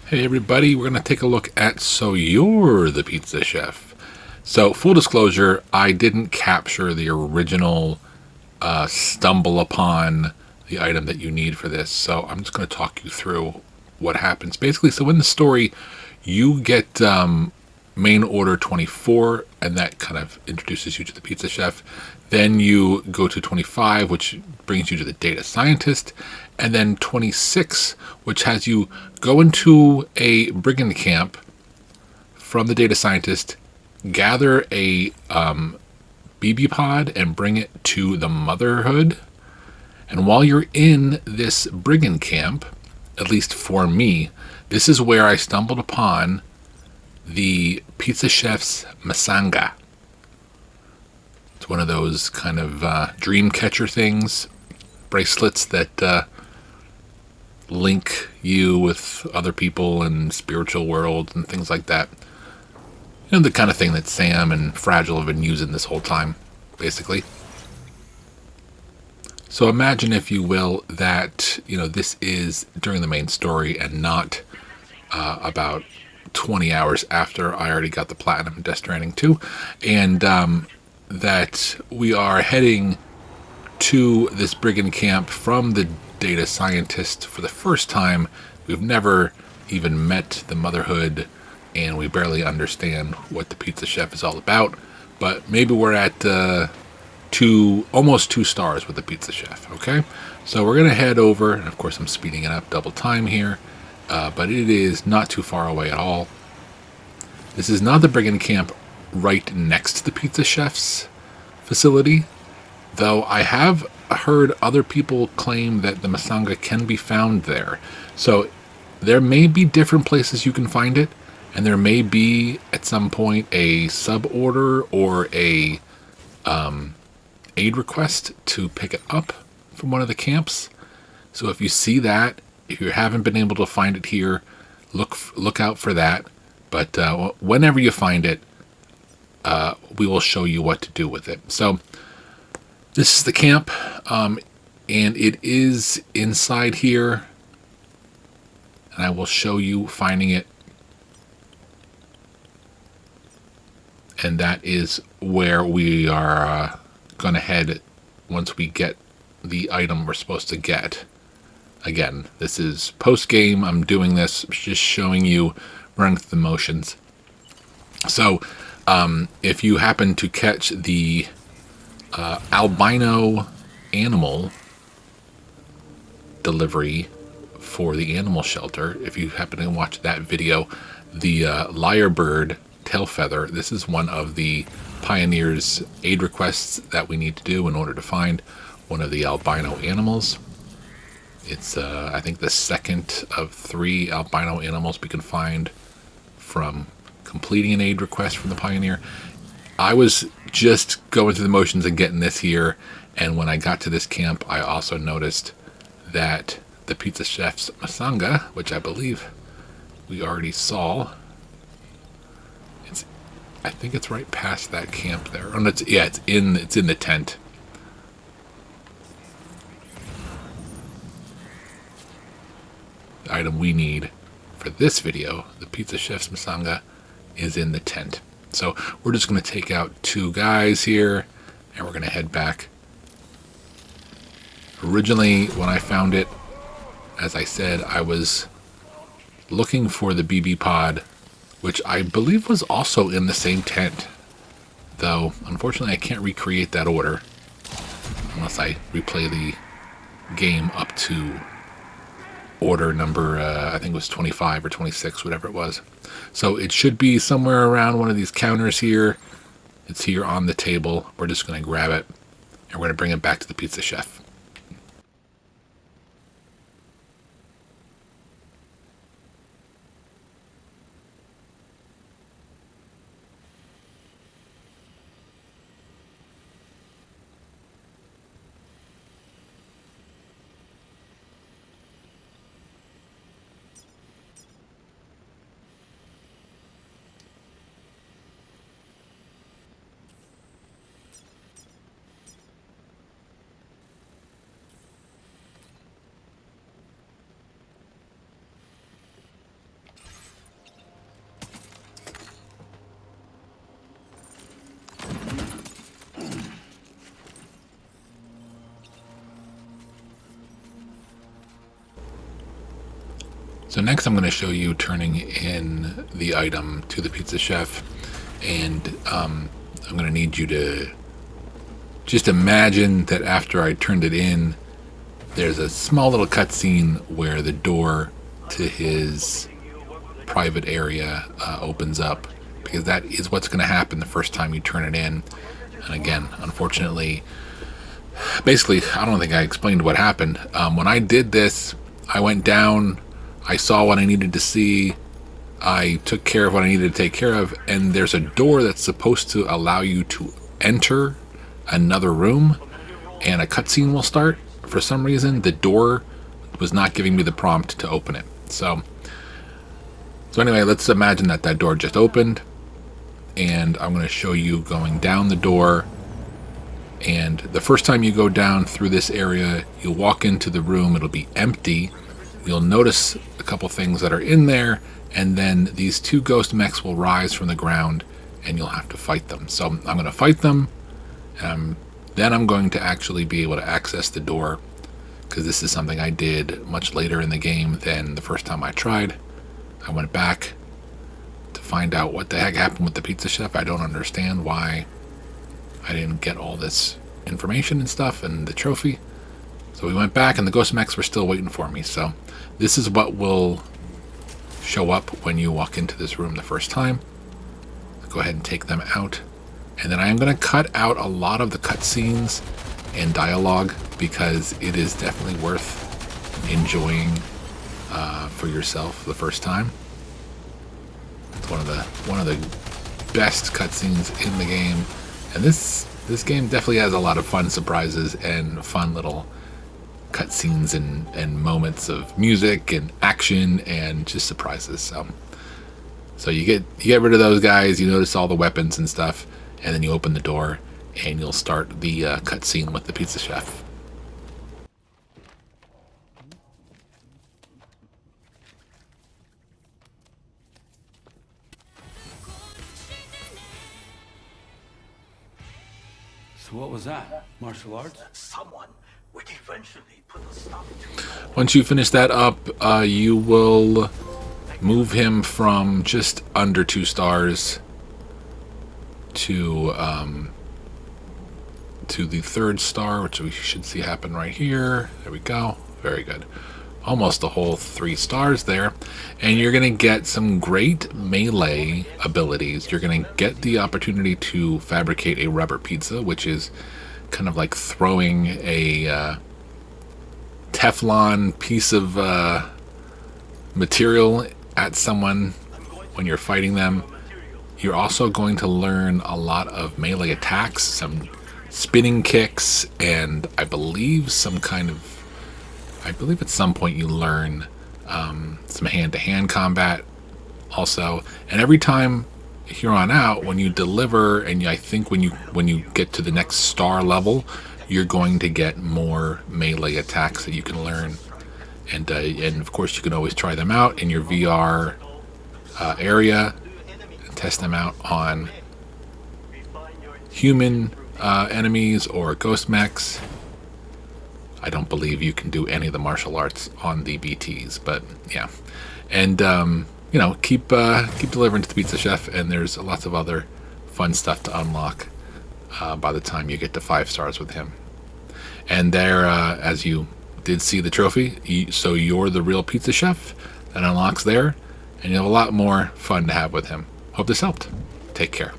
Hey everybody, we're going to take a look at So You're the Pizza Chef. So, full disclosure, I didn't capture the original stumble upon the item that you need for this, so I'm just going to talk you through what happens. Basically, so in the story, you get main order 24, and that kind of introduces you to the pizza chef. Then you go to 25, which brings you to the data scientist, and then 26, which has you go into a brigand camp from the data scientist, gather a BB pod, and bring it to the motherhood. And while you're in this brigand camp, at least for me, this is where I stumbled upon the pizza chef's Misanga. It's one of those kind of dream catcher things, bracelets that link you with other people and spiritual worlds and things like that. You know, the kind of thing that Sam and Fragile have been using this whole time, basically. So imagine, if you will, that this is during the main story and not about 20 hours after I already got the platinum in Death Stranding 2, and that we are heading to this brigand camp from the data scientist for the first time. We've never even met the motherhood, and we barely understand what the pizza chef is all about. But maybe we're at almost 2 stars with the pizza chef. Okay, so we're gonna head over, and of course I'm speeding it up double time here, but it is not too far away at all. This is not the brigand camp right next to the pizza chef's facility, though I have heard other people claim that the Misanga can be found there. So there may be different places you can find it, and there may be at some point a sub order or a aid request to pick it up from one of the camps. So if you see that, if you haven't been able to find it here, look out for that. But whenever you find it, we will show you what to do with it. So this is the camp, and it is inside here, and I will show you finding it. And that is where we are going to head once we get the item we're supposed to get. Again, this is post-game. I'm doing this, just showing you, running through the motions. So, if you happen to catch the albino animal delivery for the animal shelter, if you happen to watch that video, the lyrebird tail feather, this is one of the pioneers aid requests that we need to do in order to find one of the albino animals. It's I think the second of 3 albino animals we can find from completing an aid request from the pioneer. I was just going through the motions and getting this here, and when I got to this camp, I also noticed that the pizza chef's Misanga, which I believe we already saw, I think it's right past that camp there. Oh, it's in the tent. The item we need for this video, the pizza chef's Misanga, is in the tent. So we're just going to take out 2 guys here, and we're going to head back. Originally, when I found it, as I said, I was looking for the BB pod, which I believe was also in the same tent. Though, unfortunately, I can't recreate that order unless I replay the game up to order number, I think it was 25 or 26, whatever it was. So it should be somewhere around one of these counters here. It's here on the table. We're just going to grab it, and we're going to bring it back to the pizza chef. So next I'm going to show you turning in the item to the pizza chef, and I'm going to need you to just imagine that after I turned it in, there's a small little cutscene where the door to his private area opens up, because that is what's going to happen the first time you turn it in. And again, unfortunately, basically, I don't think I explained what happened. When I did this, I went down, I saw what I needed to see, I took care of what I needed to take care of, and there's a door that's supposed to allow you to enter another room, and a cutscene will start. For some reason, the door was not giving me the prompt to open it. So anyway, let's imagine that door just opened, and I'm going to show you going down the door. And the first time you go down through this area, you'll walk into the room, it'll be empty. You'll notice a couple things that are in there, and then these two ghost mechs will rise from the ground, and you'll have to fight them. So I'm going to fight them, then I'm going to actually be able to access the door, because this is something I did much later in the game than the first time I tried. I went back to find out what the heck happened with the pizza chef. I don't understand why I didn't get all this information and stuff and the trophy. So we went back, and the ghost mechs were still waiting for me. So this is what will show up when you walk into this room the first time. Go ahead and take them out. And then I am going to cut out a lot of the cutscenes and dialogue, because it is definitely worth enjoying for yourself the first time. It's one of the best cutscenes in the game, and this game definitely has a lot of fun surprises and fun little cutscenes and moments of music and action and just surprises. So you get rid of those guys. You notice all the weapons and stuff, and then you open the door, and you'll start the cutscene with the pizza chef. So what was that? Martial arts? Someone would eventually put a stop to it. Once you finish that up, you will move him from just under 2 stars to the 3rd star, which we should see happen right here. There we go. Very good. Almost a whole 3 stars there. And you're going to get some great melee abilities. You're going to get the opportunity to fabricate a rubber pizza, which is kind of like throwing a Teflon piece of material at someone when you're fighting them. You're also going to learn a lot of melee attacks, some spinning kicks, and I believe at some point you learn some hand-to-hand combat also. And every time here on out, when you deliver, and I think when you get to the next star level, you're going to get more melee attacks that you can learn. And of course, you can always try them out in your VR area and test them out on human enemies or ghost mechs. I don't believe you can do any of the martial arts on the BTs, but yeah. And keep delivering to the pizza chef, and there's lots of other fun stuff to unlock by the time you get to 5 stars with him. And there, as you did see the trophy, so you're the real pizza chef, that unlocks there, and you have a lot more fun to have with him. Hope this helped. Take care.